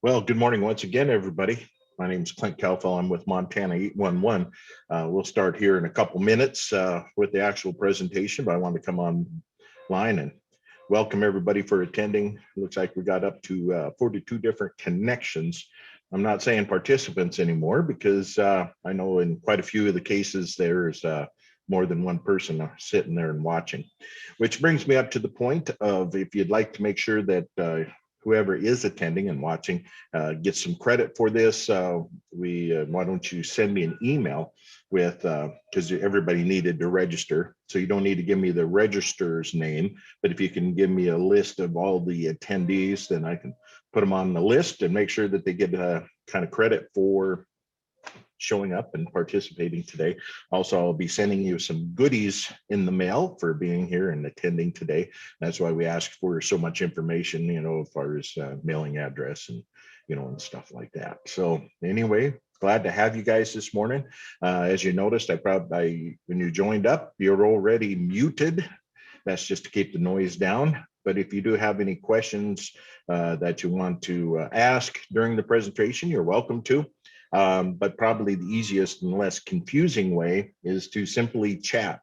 Well, good morning once again, everybody. My name is Clint Calfell. I'm with Montana811. We'll start here in a couple minutes with the actual presentation, but I want to come online and welcome everybody for attending. Looks like we got up to 42 different connections. I'm not saying participants anymore because I know in quite a few of the cases there's more than one person sitting there and watching, which brings me up to the point of if you'd like to make sure that whoever is attending and watching get some credit for this. Why don't you send me an email with, because everybody needed to register. So you don't need to give me the registrar's name, but if you can give me a list of all the attendees, then I can put them on the list and make sure that they get kind of credit for showing up and participating today. Also, I'll be sending you some goodies in the mail for being here and attending today. That's why we ask for so much information, as far as mailing address and, and stuff like that. So anyway, glad to have you guys this morning. As you noticed, when you joined up, you're already muted. That's just to keep the noise down. But if you do have any questions that you want to ask during the presentation, you're welcome to. But probably the easiest and less confusing way is to simply chat.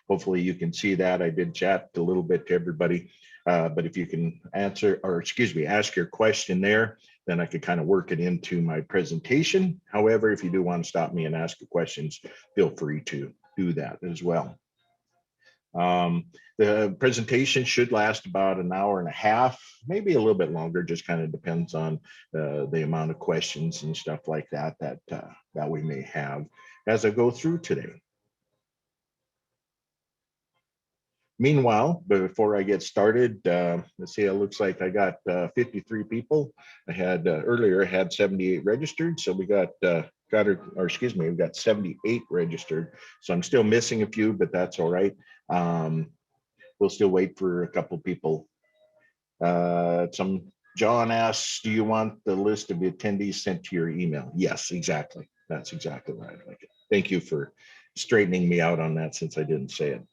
Hopefully you can see that. I did chat a little bit to everybody, but if you can ask your question there, then I could kind of work it into my presentation. However, if you do want to stop me and ask questions, feel free to do that as well. The presentation should last about an hour and a half, maybe a little bit longer, just kind of depends on the amount of questions and stuff like that that we may have as I go through today. Meanwhile, before I get started, let's see, it looks like I got 53 people. I had earlier, I had 78 registered, so we got we've got 78 registered. So I'm still missing a few, but that's all right. We'll still wait for a couple people. John asks, do you want the list of the attendees sent to your email? Yes, exactly. That's exactly right. I like it. Thank you for straightening me out on that since I didn't say it.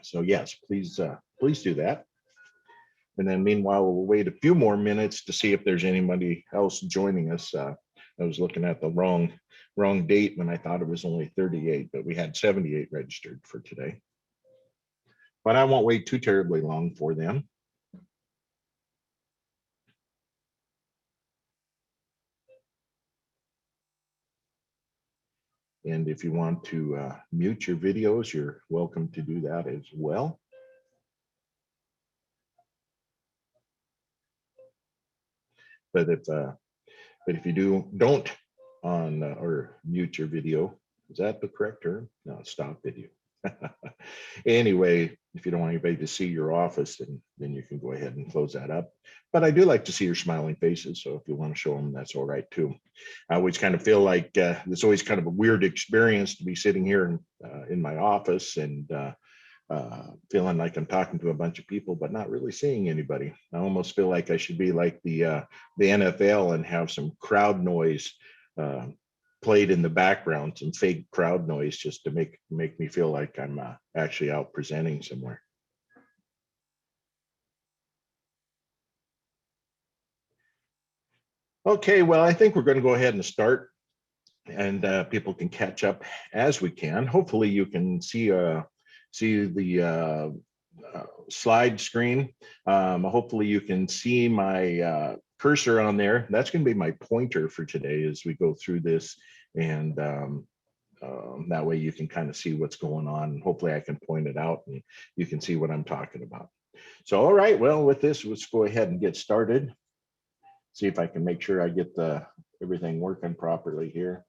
So yes, please do that. And then meanwhile, we'll wait a few more minutes to see if there's anybody else joining us. I was looking at the wrong date when I thought it was only 38, but we had 78 registered for today. But I won't wait too terribly long for them. And if you want to mute your videos, you're welcome to do that as well. But if you don't or mute your video, is that the correct term? No, stop video. Anyway, if you don't want anybody to see your office, then you can go ahead and close that up. But I do like to see your smiling faces, so if you want to show them, that's all right too. I always kind of feel like it's always kind of a weird experience to be sitting here in my office and feeling like I'm talking to a bunch of people, but not really seeing anybody. I almost feel like I should be like the NFL and have some crowd noise played in the background, some fake crowd noise, just to make me feel like I'm actually out presenting somewhere. Okay, well, I think we're going to go ahead and start, and people can catch up as we can. Hopefully, you can see the slide screen. Hopefully, you can see my cursor on there. That's going to be my pointer for today as we go through this, and that way you can kind of see what's going on. Hopefully I can point it out and you can see what I'm talking about. So, all right, well, with this, let's go ahead and get started. See if I can make sure I get everything working properly here.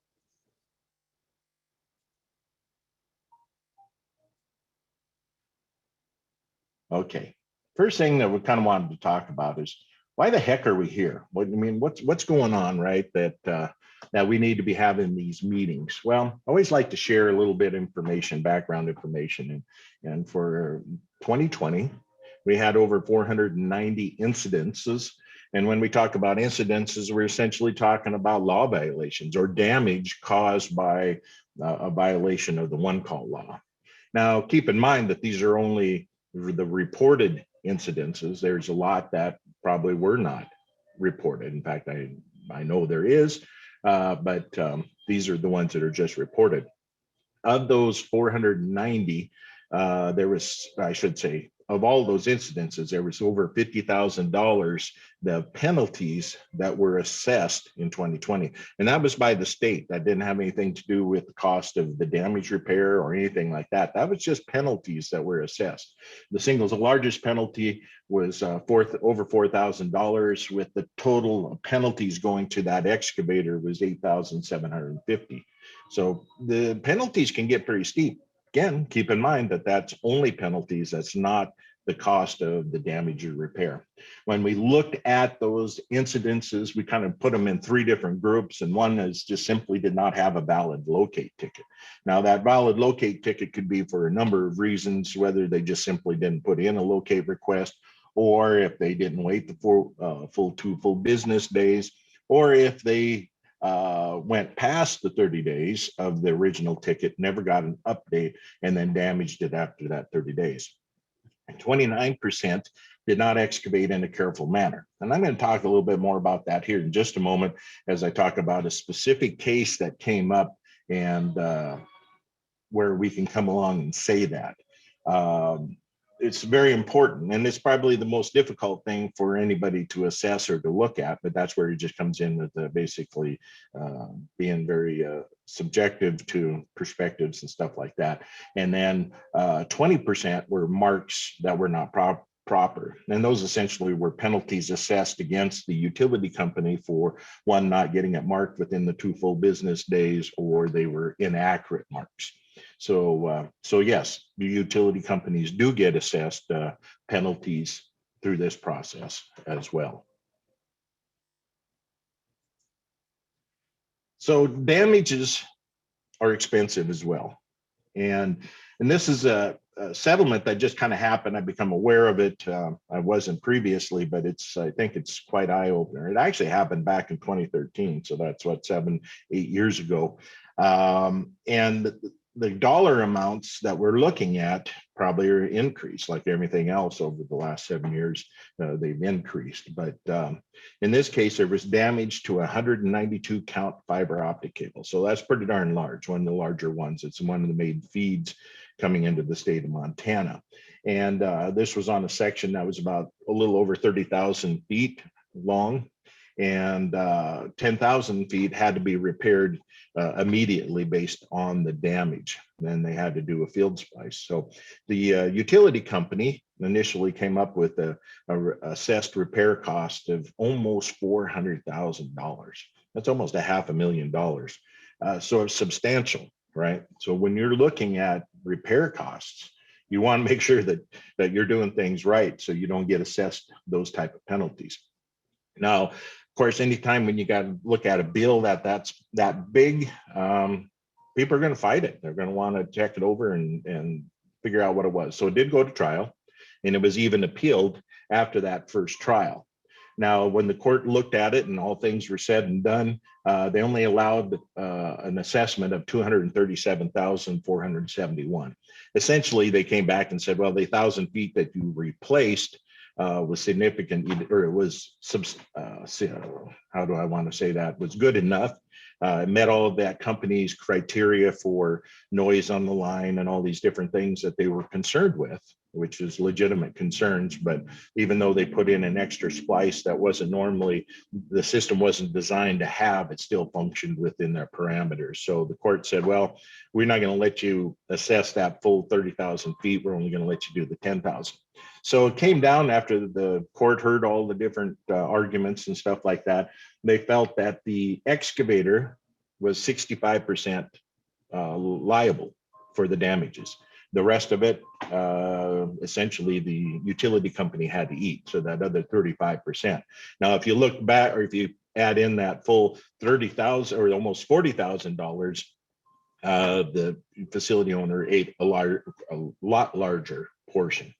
Okay, first thing that we kind of wanted to talk about is why the heck are we here? What's going on, right? That we need to be having these meetings. Well, I always like to share a little bit of information, background information, and for 2020, we had over 490 incidences. And when we talk about incidences, we're essentially talking about law violations or damage caused by a violation of the one call law. Now, keep in mind that these are only the reported incidences. There's a lot that probably were not reported. In fact, I know there is, but these are the ones that are just reported. Of those 490, there was, I should say, of all those incidences, there was over $50,000 the penalties that were assessed in 2020. And that was by the state. That didn't have anything to do with the cost of the damage repair or anything like that. That was just penalties that were assessed. The largest penalty was over $4,000, with the total penalties going to that excavator was $8,750. So the penalties can get pretty steep. Again, keep in mind that that's only penalties. That's not the cost of the damage or repair. When we looked at those incidences, we kind of put them in three different groups, and one is just simply did not have a valid locate ticket. Now, that valid locate ticket could be for a number of reasons, whether they just simply didn't put in a locate request, or if they didn't wait the two full business days, or if they went past the 30 days of the original ticket, never got an update, and then damaged it after that 30 days. And 29% did not excavate in a careful manner. And I'm going to talk a little bit more about that here in just a moment as I talk about a specific case that came up and where we can come along and say that. It's very important, and it's probably the most difficult thing for anybody to assess or to look at, but that's where it just comes in with basically being very subjective to perspectives and stuff like that. And then 20% were marks that were not proper. And those essentially were penalties assessed against the utility company for one, not getting it marked within the 2 full business days, or they were inaccurate marks. So yes, the utility companies do get assessed penalties through this process as well. So damages are expensive as well. And this is a settlement that just kind of happened. I become aware of it. I wasn't previously, but I think it's quite eye-opener. It actually happened back in 2013. So that's 7-8 years ago. And the dollar amounts that we're looking at probably are increased, like everything else over the last 7 years. They've increased, but in this case, there was damage to 192 count fiber optic cable. So that's pretty darn large, one of the larger ones. It's one of the main feeds coming into the state of Montana. And this was on a section that was about a little over 30,000 feet long, and 10,000 feet had to be repaired immediately based on the damage. Then they had to do a field splice. So the utility company initially came up with a assessed repair cost of almost $400,000. That's almost $500,000. So it's substantial, right? So when you're looking at repair costs, you want to make sure that you're doing things right so you don't get assessed those type of penalties. Now, of course, anytime when you got to look at a bill that's that big, people are going to fight it. They're going to want to check it over and figure out what it was. So it did go to trial, and it was even appealed after that first trial. Now, when the court looked at it and all things were said and done, they only allowed an assessment of $237,471. Essentially, they came back and said, well, the 1,000 feet that you replaced was significant, or it was, how do I want to say that, was good enough. It met all of that company's criteria for noise on the line and all these different things that they were concerned with, which is legitimate concerns. But even though they put in an extra splice that wasn't normally, the system wasn't designed to have, it still functioned within their parameters. So the court said, well, we're not going to let you assess that full 30,000 feet. We're only going to let you do the 10,000. So it came down after the court heard all the different arguments and stuff like that. They felt that the excavator was 65% liable for the damages. The rest of it, essentially, the utility company had to eat. So that other 35%. Now, if you look back, or if you add in that full $30,000 or almost $40,000, the facility owner ate a lot larger portion.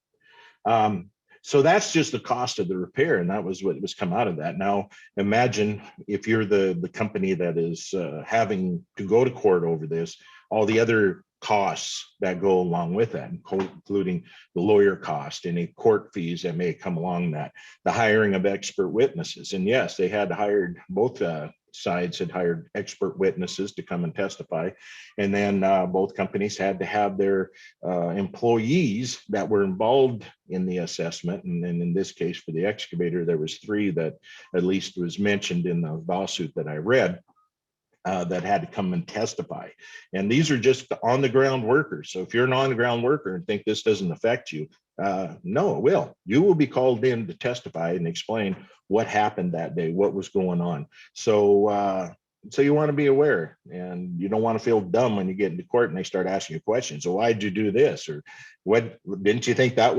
So that's just the cost of the repair, and that was what was come out of that. Now, imagine if you're the company that is having to go to court over this, all the other costs that go along with that, including the lawyer cost, any court fees that may come along that, the hiring of expert witnesses. And yes, they had hired, both sides had hired expert witnesses to come and testify. And then both companies had to have their employees that were involved in the assessment. And then in this case, for the excavator, there was 3 that at least was mentioned in the lawsuit that I read. That had to come and testify. And these are just on the ground workers. So if you're an on the ground worker and think this doesn't affect you, no, it will. You will be called in to testify and explain what happened that day, what was going on. So you want to be aware, and you don't want to feel dumb when you get into court and they start asking you questions. So why'd you do this? Or what, didn't you think that